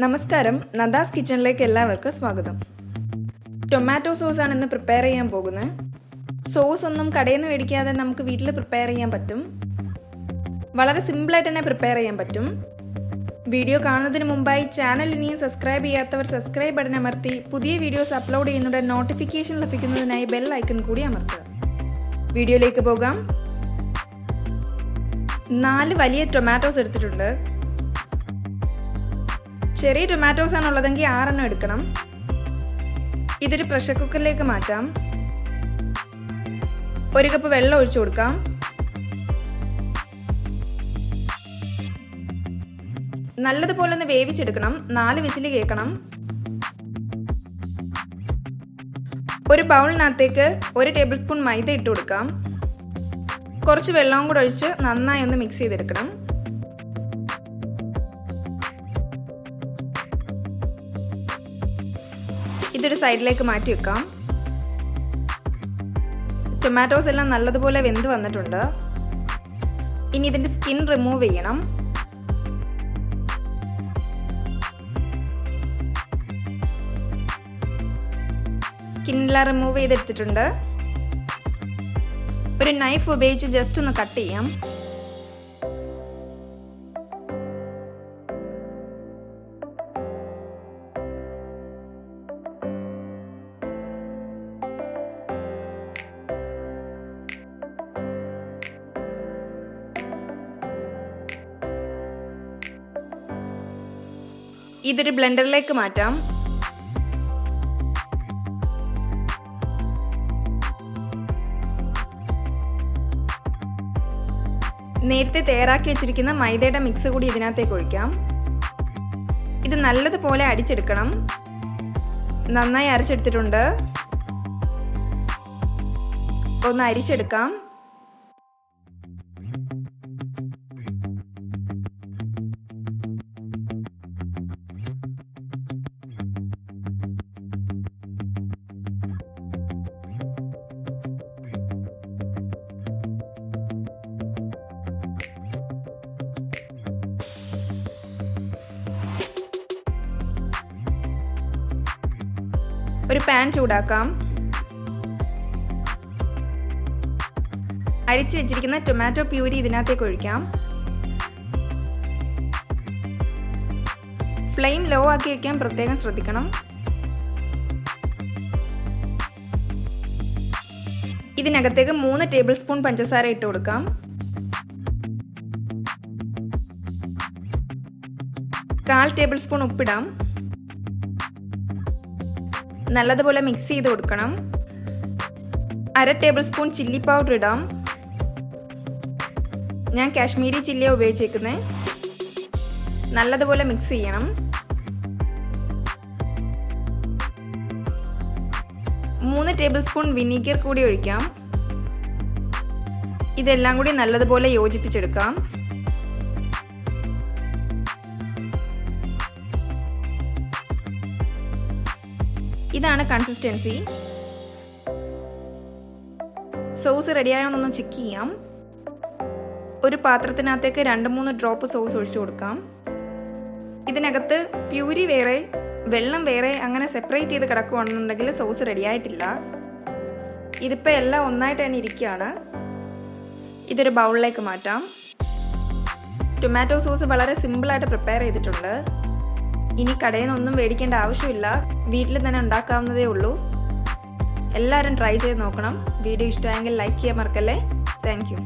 നമസ്കാരം, നദാസ് കിച്ചണിലേക്ക് എല്ലാവർക്കും സ്വാഗതം. ടൊമാറ്റോ സോസാണ് ഇന്ന് പ്രിപ്പയർ ചെയ്യാൻ പോകുന്നത്. സോസ് ഒന്നും കടയിൽ നിന്ന് മേടിക്കാതെ നമുക്ക് വീട്ടിൽ പ്രിപ്പയർ ചെയ്യാൻ പറ്റും. വളരെ സിമ്പിളായിട്ട് തന്നെ പ്രിപ്പയർ ചെയ്യാൻ പറ്റും. വീഡിയോ കാണുന്നതിന് മുമ്പായി ചാനൽ ഇനിയും സബ്സ്ക്രൈബ് ചെയ്യാത്തവർ സബ്സ്ക്രൈബ് ബട്ടൺ അമർത്തി പുതിയ വീഡിയോസ് അപ്ലോഡ് ചെയ്യുന്നതിന്റെ നോട്ടിഫിക്കേഷൻ ലഭിക്കുന്നതിനായി ബെൽ ഐക്കൺ കൂടി അമർത്തുക. വീഡിയോയിലേക്ക് പോകാം. 4 വലിയ ടൊമാറ്റോസ് എടുത്തിട്ടുണ്ട്. ചെറിയ ടൊമാറ്റോസ് ആണുള്ളതെങ്കിൽ 6 എണ്ണം എടുക്കണം. ഇതൊരു പ്രഷർ കുക്കറിലേക്ക് മാറ്റാം. 1 കപ്പ് വെള്ളം ഒഴിച്ചു കൊടുക്കാം. നല്ലതുപോലെ ഒന്ന് വേവിച്ചെടുക്കണം. 4 വിസിൽ കേൾക്കണം. ഒരു ബൗളിനകത്തേക്ക് 1 ടേബിൾ സ്പൂൺ മൈദ ഇട്ട് കൊടുക്കാം. കുറച്ച് വെള്ളവും കൂടെ ഒഴിച്ച് നന്നായി ഒന്ന് മിക്സ് ചെയ്തെടുക്കണം. ഇതൊരു സൈഡിലേക്ക് മാറ്റി വെക്കാം. ടൊമാറ്റോസ് എല്ലാം നല്ലതുപോലെ വെന്ത് വന്നിട്ടുണ്ട്. ഇനി ഇതിന്റെ സ്കിൻ റിമൂവ് ചെയ്യണം. സ്കിന്നെല്ലാം റിമൂവ് ചെയ്തെടുത്തിട്ടുണ്ട്. ഒരു നൈഫ് ഉപയോഗിച്ച് ജസ്റ്റ് ഒന്ന് കട്ട് ചെയ്യാം. ഇതൊരു ബ്ലെൻഡറിലേക്ക് മാറ്റാം. നേരത്തെ തയ്യാറാക്കി വെച്ചിരിക്കുന്ന മൈദയുടെ മിക്സ് കൂടി ഇതിനകത്തേക്ക് ഒഴിക്കാം. ഇത് നല്ലതുപോലെ അടിച്ചെടുക്കണം. നന്നായി അരച്ചെടുത്തിട്ടുണ്ട്. ഒന്ന് അരിച്ചെടുക്കാം. ഒരു പാൻ ചൂടാക്കാം. അരിച്ചു വെച്ചിരിക്കുന്ന ടൊമാറ്റോ പ്യൂരി ഇതിനകത്തേക്ക് ഒഴിക്കാം. ഫ്ലെയിം ലോ ആക്കി വെക്കാൻ പ്രത്യേകം ശ്രദ്ധിക്കണം. ഇതിനകത്തേക്ക് 3 ടേബിൾ സ്പൂൺ പഞ്ചസാര ഇട്ട് കൊടുക്കാം. കാൽ ടേബിൾ സ്പൂൺ ഉപ്പിടാം. നല്ലതുപോലെ മിക്സ് ചെയ്ത് കൊടുക്കണം. 1/2 ടേബിൾ സ്പൂൺ ചില്ലി പൗഡർ ഇടാം. ഞാൻ കാശ്മീരി ചില്ലിയാണ് ഉപയോഗിച്ചേക്കുന്നത്. നല്ലതുപോലെ മിക്സ് ചെയ്യണം. 3 ടേബിൾ സ്പൂൺ വിനീഗർ കൂടി ഒഴിക്കാം. ഇതെല്ലാം കൂടി നല്ലതുപോലെ യോജിപ്പിച്ചെടുക്കാം. ഇതാണ് കൺസിസ്റ്റൻസി. സോസ് റെഡിയായോന്നൊന്ന് ചെക്ക് ചെയ്യാം. ഒരു പാത്രത്തിനകത്തേക്ക് 2-3 ഡ്രോപ്പ് സോസ് ഒഴിച്ചു കൊടുക്കാം. ഇതിനകത്ത് പ്യൂരി വേറെ വെള്ളം വേറെ അങ്ങനെ സെപ്പറേറ്റ് ചെയ്ത് കിടക്കുകയാണെന്നുണ്ടെങ്കിൽ സോസ് റെഡിയായിട്ടില്ല. ഇതിപ്പോൾ എല്ലാം ഒന്നായിട്ട് തന്നെ ഇരിക്കുകയാണ്. ഇതൊരു ബൗളിലേക്ക് മാറ്റാം. ടൊമാറ്റോ സോസ് വളരെ സിമ്പിളായിട്ട് പ്രിപ്പയർ ചെയ്തിട്ടുണ്ട്. ഇനി കടയിൽ നിന്നൊന്നും മേടിക്കേണ്ട ആവശ്യമില്ല. വീട്ടിൽ തന്നെ ഉണ്ടാക്കാവുന്നതേ ഉള്ളൂ. എല്ലാവരും ട്രൈ ചെയ്ത് നോക്കണം. വീഡിയോ ഇഷ്ടമായെങ്കിൽ ലൈക്ക് ചെയ്യാൻ മറക്കല്ലേ. Thank you.